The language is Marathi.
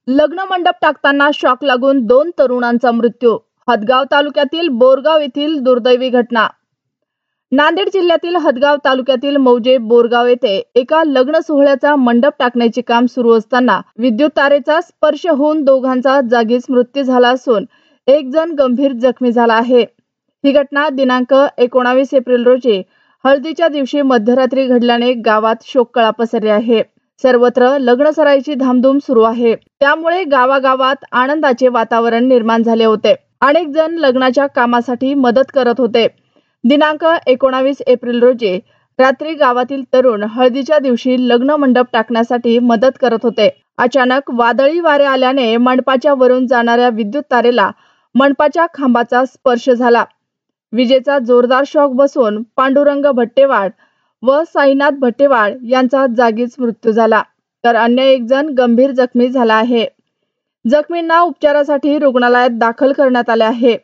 लग्न मंडप टाकताना शॉक लागून 2 तरुणांचा मृत्यू. हदगाव तालुक्यातील बोरगाव येथील दुर्दैवी घटना. नांदेड जिल्ह्यातील हदगाव तालुक्यातील मौजे बोरगाव येथे एका लग्न सोहळ्याचा मंडप टाकण्याचे काम सुरू असताना विद्युत तारेचा स्पर्श होऊन दोघांचा जागीच मृत्यू झाला असून एक जण गंभीर जखमी झाला आहे. ही घटना दिनांक 19 एप्रिल रोजी हळदीच्या दिवशी मध्यरात्री घडल्याने गावात शोककळा पसरली आहे. सर्वत्र लग्न सराईची धामधूम सुरू आहे. त्यामुळे गावागावात आनंदाचे वातावरण निर्माण झाले होते. अनेक जण लग्नाच्या कामासाठी मदत करत होते. दिनांक 19 एप्रिल रोजी रात्री गावातील तरुण हळदीच्या दिवशी लग्न मंडप टाकण्यासाठी मदत करत होते. अचानक वादळी वारे आल्याने मंडपाच्या वरून जाणाऱ्या विद्युत तारेला मंडपाच्या खांबाचा स्पर्श झाला. विजेचा जोरदार शॉक बसून पांडुरंग भट्टेवाड व साईनाथ भट्टेवाड यांचा जागीच मृत्यू झाला, तर अन्य एक जण गंभीर जखमी झाला आहे. जखमींना उपचारासाठी रुग्णालयात दाखल करण्यात आले आहे.